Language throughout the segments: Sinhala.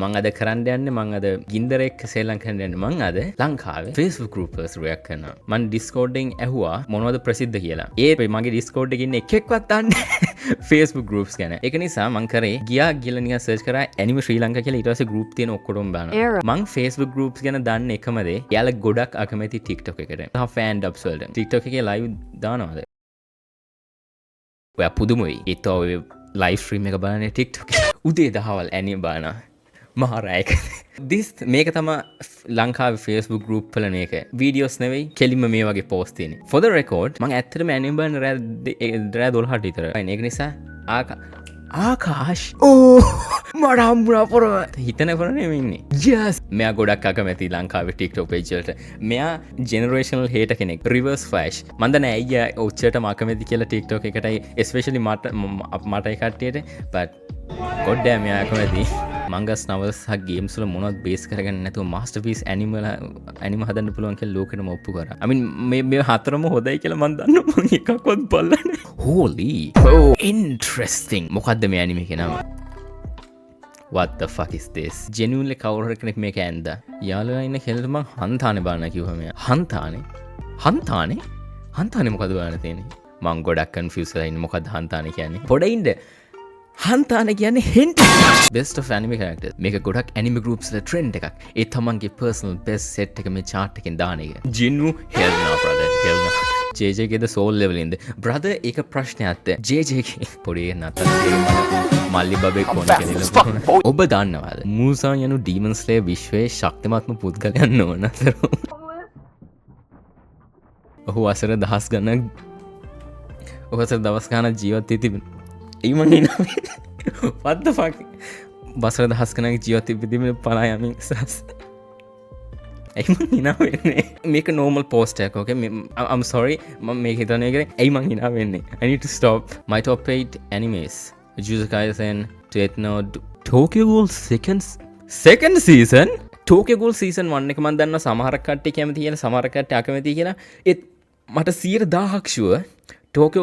මං අද කරන්න යන්නේ මං අද ගින්දර එක්ක සෙල්ලම් කරන්න යන්නේ මං අද ලංකාවේ Facebook group එකකට රියැක්ට් කරනවා. මං Discord එකෙන් ඇහුවා මොනවද ප්‍රසිද්ධ කියලා. ඒත් මගේ Discord එකේ ඉන්න එකෙක්වත් දන්නේ Facebook groups ගැන. ඒක නිසා මං කරේ ගිහලා නිකන් search කරා anime ශ්‍රී ලංකා කියලා ඊට පස්සේ group තියෙන ඔක්කොටම බලනවා. මං Facebook groups ගැන දන්නේ එකම දේ. එයාලා ගොඩක් අකමැති TikTok එකට. තව fan dubs වලට. TikTok එකේ live දානවද? ඔයා පුදුමයි. ඒත් ඔය live stream එක බලන්නේ TikTok එකේ. උදේ දහවල් anime බලනවා. මහරෑක මේක තම ලංකාවේ Facebook group වල මේක වීඩියෝස් නෙවෙයි කෙලින්ම මේ වගේ පෝස්ට් තියෙන්නේ. For the record මම ඇත්තටම anime බලන රෑ 12ට විතර. ඒක නිසා ආකාශ් මට හම්බුණා පොරව හිතන පොර නෙමෙයි ඉන්නේ. Yes මෙයා ගොඩක් අකමැති ලංකාවේ TikTok page වලට. මෙයා generational hater කෙනෙක්. reverse flash. මන් දන්නේ අයියා ඔච්චරටම අකමැති කියලා TikTok එකටයි especially මට ඒ කට්ටියට but god damn මෙයා අකමැති. මංගස් නවල්ස් හා ගේම්ස් වල මොනවද බේස් කරගෙන නැතුව මාස්ටර්පීස් ඇනිම හදන්න පුළුවන් කියලා ලෝකෙටම ඔප්පු කරා. I mean මේ හතරම හොදයි කියලා මන් දන්නවා. මං එකක්වත් බලලා නැහැ. Holy interesting. මොකද්ද මේ ඇනිමේ එකේ නම? What the fuck is this? Genuinely කවුරු කෙනෙක් මේක ඇන්දා. යාළුවා ඉන්න කෙල්ලට මං හන්තානේ බලන්න කිව්වා මෙයා. හන්තානේ මොකද බලන්න තියෙන්නේ? මං ගොඩක් confused වෙලා ඉන්නේ. මොකද්ද හන්තානේ කියන්නේ? පොඩින්ද හන්තාන කියන්නේ හෙන්ට best of anime characters. මේක ගොඩක් anime groups වල trend එකක්. ඒ තමන්ගේ personal best set එක මේ chart එකෙන් දාන එක. Jinwoo hell no brother hell no. JJ ගේ the soul level in the brother ඒක ප්‍රශ්නයක්ද? JJ ගේ පොඩි නතර මල්ලි බබේ කොන කෙනෙක්. ඔබ දන්නවද? මූසාන් යනු demon slayer විශ්වයේ ශක්තිමත්ම පුද්ගලයන් නොවන අතර. ඔහු අසර දහස් ගණන් ඔහු අසර දවස් ගණන් ජීවත් වී තිබෙනවා. ඒමං හිනාවෙන්නේ what the fuck බසර දහස් ගණන් ජීවත් වෙද්දී පලා යමින් සස් ඒමං හිනාවෙන්නේ මේක normal post එකක් okay I'm sorry මම මේක හිතන්නේ කරේ ඒමං හිනාවෙන්නේ I need to stop my top 8 animes Jujutsu Kaisen Death Note Tokyo Ghoul second season Tokyo Ghoul season 1 එක මම දන්නවා සමහර කට්ටිය කැමති කියලා සමහර කට්ටිය අකමැති කියලා ඒත් මට 100,000ක් sure Tokyo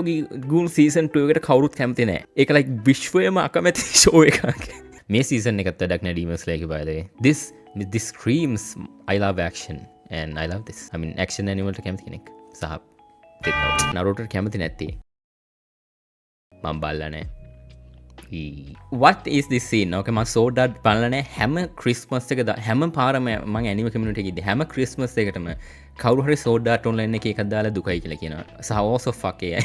Ghoul season 2 එකට කවුරුත් කැමති නැහැ. ඒක like විශ්වයම අකමැති show එකක්. මේ season එකත් වැඩක් නෑ Demon Slayer by the way. This screams I love action and I love this. I mean action anime වලට කැමති කෙනෙක්. සහ Naruto කැමති නැත්තේ. මම බලලා නැහැ. What is this scene? Okay මම Sword Art බලලා නැහැ. හැම Christmas එක හැම පාරම මම anime community එකේ ඉන්නේ. හැම Christmas එකටම කවුරු හරි Sword Art online එකේ එකක් දාලා දුකයි කියලා කියනවා. සහ also fuck ඒ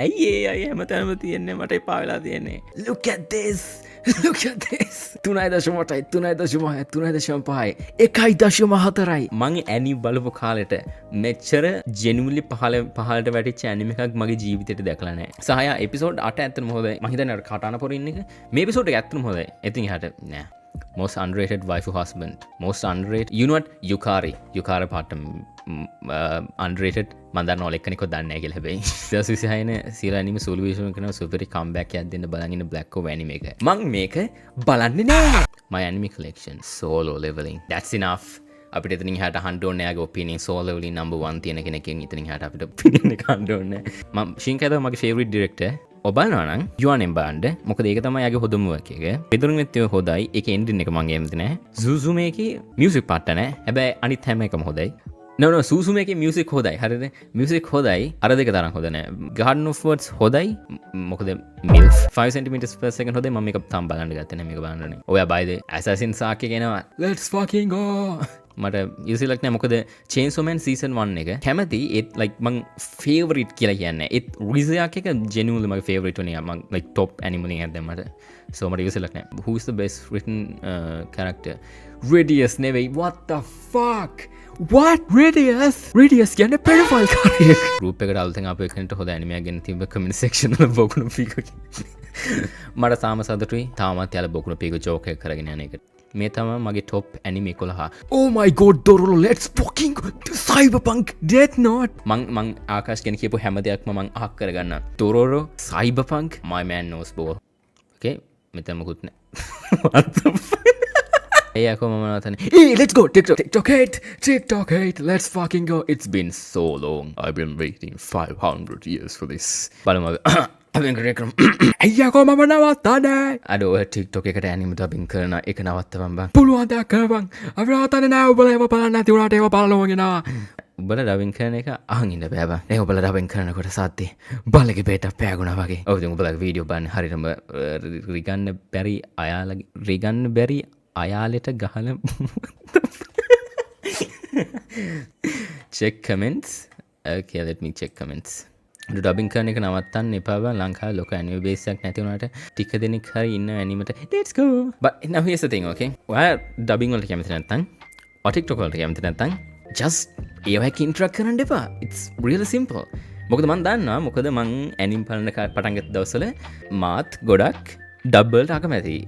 ඇයි හැමතැනම තියෙන්නේ මට එපා වෙලා තියෙන්නේ. Look at this 3.5 මං ඇනි බලපු කාලෙට මෙච්චර genuinely පහලට වැටිච්ච ඇනිම එකක් මගේ ජීවිතේට දැකලා නැහැ. සහය එපිසෝඩ් 8 ඇත්තටම හොඳයි. මම හිතන්නේ අර කටාන පොරින් එක මේ එපිසෝඩ් එක ඇත්තටම හොඳයි. ඉතින් එහාට නෑ. Most underrated waifu husband. Most underrated. You know what? Yukari part underrated. මම දන්නවා ඔල එක්කෙනෙක්ව දන්නේ නැහැ කියලා හැබැයි. 2026 සීලා ඇනිමේ සොලියුෂන් කරන සුපරි කම්බැක් එකක් දෙන්න බලන් ඉන්න Black Clover anime එක. මම මේක බලන්නේ නැහැ. My anime collection solo leveling. That's enough. අපිට එතනින් එහාට අහන්න ඕනේ යාගේ opinion solo leveling number 1 තියෙන කෙනකින් එතනින් එහාට අපිට opinion එක අහන්න ඕනේ. මම Shinkai මගේ favorite director. ඔබනවා නම් යුවනෙන් බාන්ඩ මොකද ඒක තමයි යාගේ හොඳම work එක. බෙදරුම් මෙත්තේ හොඳයි. ඒකේ ending එක මම එන්නේ නැහැ. Suzume එකේ music part නැහැ. හැබැයි අනිත් හැම එකම හොඳයි. No Suzume එකේ music හොඳයි. හරිද? music හොඳයි. අර දෙක තරම් හොඳ නැහැ. Garden of Words හොඳයි. මොකද MILF 5 cm per second හොඳයි. මම මේක තාම බලන්න ගත්තේ නැහැ. මේක බලන්න ඕනේ. ඔයා by the Assassin's Ark එක එනවා. Let's fucking go. මට යුසිලක් නෑ මොකද Chainsaw Man season 1 එක කැමති ඒත් like මං favorite කියලා කියන්නේ ඒත් රිසයක් එක genuinely මගේ favorite වුණේ මං like top anime එකක් දැම්මට so මට යුසිලක් නෑ who is the best written character Radius නෙවෙයි what the fuck what Radius කියන්නේ pedophile කාරියෙක් group එකට අලුතෙන් ආපු එකකට හොඳ anime එකක් ගෙන තිබ්බ comment section වල බොකුණු පීකෝ මට තාම සතුටුයි තාමත් යාලා බොකුණු පීකෝ joke එක කරගෙන යන එකට මේ තමයි මගේ top anime 11. Oh my god Dororo let's fucking Cyberpunk Death Note මං ආකාශ ගැන කියපු හැම දෙයක්ම මං අහක් කරගන්න. Dororo Cyberpunk my man knows ball. Okay මෙතන මොකුත් නෑ. What the fuck Hey, let's go TikTok 8 let's fucking go. It's been so long. I've been waiting 500 years for this. බලමු ඩබින් කරන අයියකෝ මම නවත්තන්නේ අඩ ඔය ටික්ටොක් එකට ඇනිම ඩබින් කරන එක නවත්තවම් බං පුළුවන් දෙයක් කරපන් අපි නවත්තන්නේ නෑ ඔබලා ඒව බලන්න නැති උනාට ඒව බලනවගෙනවා උබල ඩබින් කරන එක අහන් ඉන්න බෑ බං ඒ ඔබලා ඩබින් කරනකොට සද්දේ බල්ලගේ පේටක් පෑගුණා වගේ ඔව් ඉතින් ඔබලා වීඩියෝ බලන්න හරියටම රිගන්න බැරි අයාලට ගහල check comments okay let me check comments dubbing කරන එක නවත්තන්න එපා බං ලංකාවේ ලොක ඇනිමේ බේස් එකක් නැති වුණාට ටික දෙනෙක් හරි ඉන්න ඇනිමේට let's go but now here's the thing okay ඔයා ඩබින් වලට කැමති නැත්නම් ඔය TikTok වලට කැමති නැත්නම් just ඒවයික ඉන්ටරැක්ට් කරන්න එපා it's really simple මොකද මන් දන්නවා මොකද මං ඇනිම් බලන පටන් ගත්ත දවස්වල මාත් ගොඩක් ඩබ්බල්ට අකමැති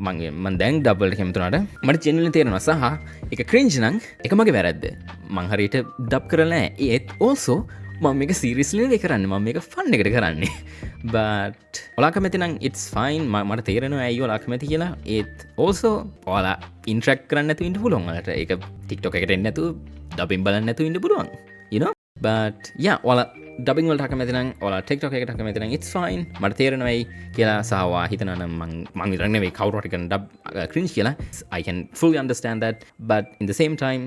මං දැන් ඩබ්බල්ට කැමතුනාට මට ජෙනුවින්ලි තේරෙනවා සහ ඒක ක්‍රින්ජ් නම් ඒක මගේ වැරද්ද මං හරියට ඩබ් කරලා නැහැ ඒත් also මම මේක සීරියස්ලි නෙවෙයි කරන්නේ මම මේක ෆන් එකට කරන්නේ but ඔයාලා කැමති නම් it's fine මට තේරෙනවා ඇයි ඔයාලා කැමති කියලා ඒත් also ඔයාලා ඉන්ටරැක්ට් කරන්න නැතුව ඉන්න පුළුවන් ඔයාලට ඒක TikTok එකට එන්න නැතුව ඩබින් බලන්න නැතුව ඉන්න පුළුවන් you know but yeah ඔයාලා ඩබින් වලට කැමති නම් ඔයාලා TikTok එකට කැමති නම් it's fine මට තේරෙනවා ඇයි කියලා සහ ඔයා හිතනවා නම් මං විතරක් නෙවෙයි කවුරු හරි කරන ඩබ් ක්‍රින්ජ් කියලා I can fully understand that but in the same time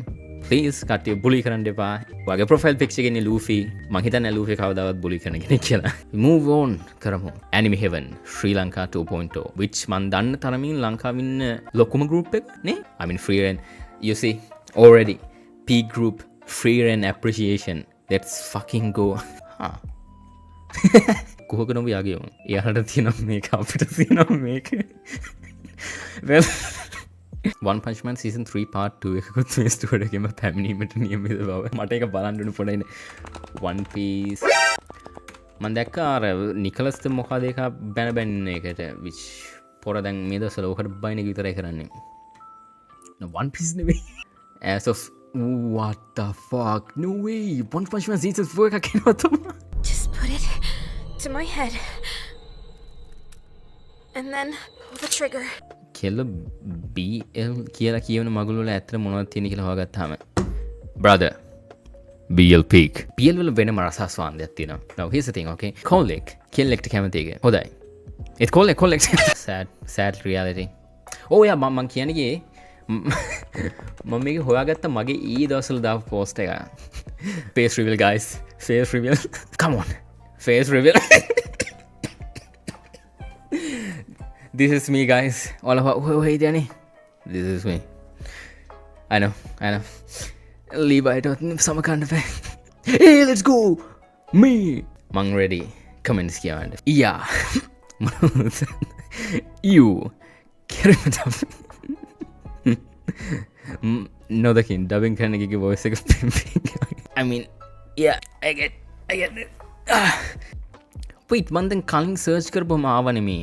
please කට්ටිය බුලි කරන්න එපා ඔයාගේ ප්‍රොෆයිල් පික්චර් එකේ ඉන්නේ ලූෆි මං හිතන්නේ ලූෆි කවදාවත් බුලි කරන කෙනෙක් කියලා move on කරමු anime heaven Sri Lanka 2.0 which මං දන්න තරමින් ලංකාවේ ඉන්න ලොකුම group එක නේ I mean free and you see already P group free and appreciation let's fucking go කොහොක නොබ යාගේ එයාලට තියෙනවා මේක අපිට තියෙනවා මේක well One Punch Man season 3 part 2 එකකුත් මේ ස්ටුඩියෝ එකේම පැමිණීමට නියමිත බව මට ඒක බලන්න ඕන පොඩ්ඩයි One Piece මම දැක්කා අර නිකලස් ද මොකද ඒක බැන එකට which පොර දැන් මේ දවස්වල ඔකට බයින එක විතරයි කරන්නේ no One Piece නෙවෙයි as of what the fuck no way One Punch Man season 4 එකක් එනවා තමයි just put it to my head and then pull the trigger කෙල්ල BL කියලා කියවන මගුල් වල ඇත්තට මොනවද තියෙන කියලා හොයාගත්තාම brother BL peak BL වල වෙනම රසාස්වාදයක් තියෙනවා now here's the thing okay කොල්ලෙක් කෙල්ලෙක්ට කැමති එක හොඳයි ඒත් කොල්ලෙක් sad reality oh yeah මම කියන්නේ මම මේක හොයාගත්ත මගේ ඊ දවස්වල දාපු පෝස්ට් එක face reveal guys face reveal come on face reveal This is me guys. All about hey Danny. This is me. I know. Levi don't some kind of Hey, let's go. Me. Mang ready. Comments කියවන්න. Yeah. You. Keremata. No the king dubbing කරන එකේ voice එක I mean, yeah, I get it. Wait, මන් දැන් කලින් search කරපුවම ආවනේ මේ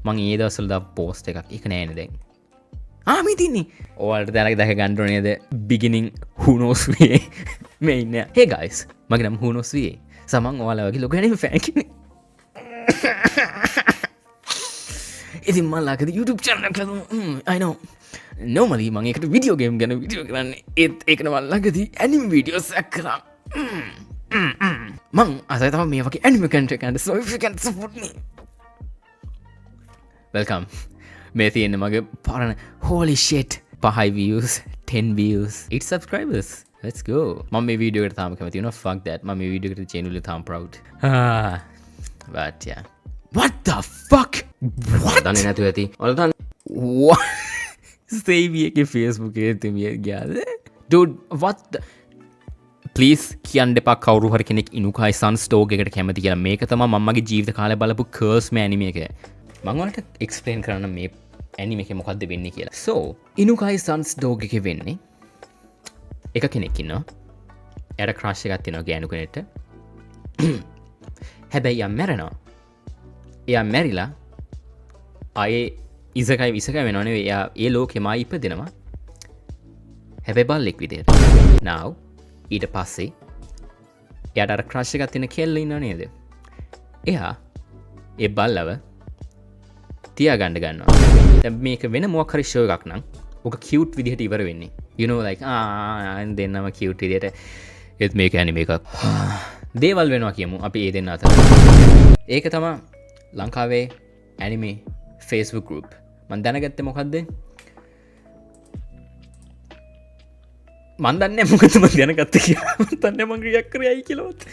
මං ඒ දවස්වල දාපු පෝස්ට් එකක් ඒක නෑනේ දැන් මේ තින්නේ ඔයාලට දැක ගන්න ඕනේ නේද beginning who knows we මේ ඉන්නේ hey guys මගේ නම who knows we සමන් ඔයාලා වගේ ලොකු anime fan කෙනෙක් ඉතින් මම ළඟදී YouTube channel එකක් I know normally මම ඒකට video game ගැන video කරන්නේ ඒකට මම ළඟදී anime videos එකක් කරා මං අසයි තමයි මේ වගේ anime content ගන්න so if you can support me welcome මේ තියෙන්නේ මගේ පරණ holy shit 5 views 10 views 8 subscribers let's go මම මේ වීඩියෝ එකට තාම කැමති වෙනවා fuck that මම මේ වීඩියෝ එකට genuinely තාම proud but yeah what the fuck what දන්නේ නැතුව ඇති ඔයාලා දන්නේ save එකේ Facebook එකේ තියමිය ගියාද dude what the please කියන්න එපා කවුරු හරි කෙනෙක් ඉනුකායි සන් ස්ටෝක් එකට කැමති කියලා මේක තමයි මම මගේ ජීවිත කාලේ බලපු curse මේ anime එක මම ඔයාලට explain කරන්න මේ anime එකේ මොකද්ද වෙන්නේ කියලා. So, Inukai Sun's dog එකේ වෙන්නේ එක කෙනෙක් ඉන්නවා. එයාට crush එකක් තියෙනවා ගෑනු කෙනෙක්ට. හැබැයි යා මැරෙනවා. එයා මැරිලා ආයේ ඉසකයි වෙනව නෙවෙයි. එයා ඒ ලෝකෙම ආයි ඉපදෙනවා. හැබැයි බල්ලෙක් විදියට. Now ඊට පස්සේ එයාට අර crush එකක් තියෙන කෙල්ල ඉන්නව නේද? එයා ඒ බල්ලව තියාගන්න ගන්නවා. දැන් මේක වෙන මොකක් හරි ෂෝ එකක් නම් ඔක කියුට් විදිහට ඉවර වෙන්නේ. You know like දෙන්නම කියුට් විදිහට ඒත් මේක anime එකක්. දේවල් වෙනවා කියමු අපි ඒ දෙන්න අතර. ඒක තමයි ලංකාවේ ඇනිමේ ෆේස්බුක් ගරුප් මන් දැනගත්ත මොකක්ද මන්දන්න මොකතුම දැනගත්ත කිය තන්න මං ක්‍රියක් කරයයි කියලොත්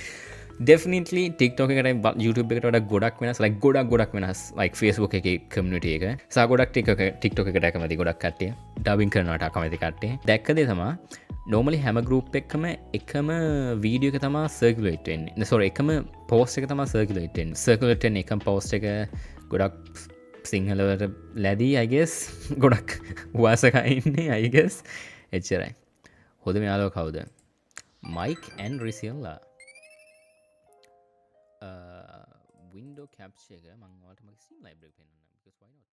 ඩෙෆිනිටලි ටික්ටෝක එකට YouTube එකට වඩා ගොඩක් වෙනස් ලයි ගොඩක් වෙනස් ලයි ෆේස්බුක් එක කමිට එක සා ගොඩක් ටික්ටෝක එකට ඇකමති ගොඩක් කටේ ඩබින් කරනට අකමති කටේ දැක්කදේ තමා නෝමලි හැම ගරුප් එක්කම එකම වීඩියෝ එක තමා සර්කුලේටෙන් සොර එකම පෝස්ට එක තමා සර්කුලේටෙන් සර්කුලටෙන් එකම පෝස්ට එක ගොඩක් සිංහලවට ලැදී අයිගෙස් ගොඩක් වාසකයින්නේ අයිගෙස් එච්චරයි හොද මෙයාලෝ කවුද මයික් ඇන් රිසිල්ලා window capture එක මං ඔයාලට මගේ Steam library පෙන්නන්නම් because why not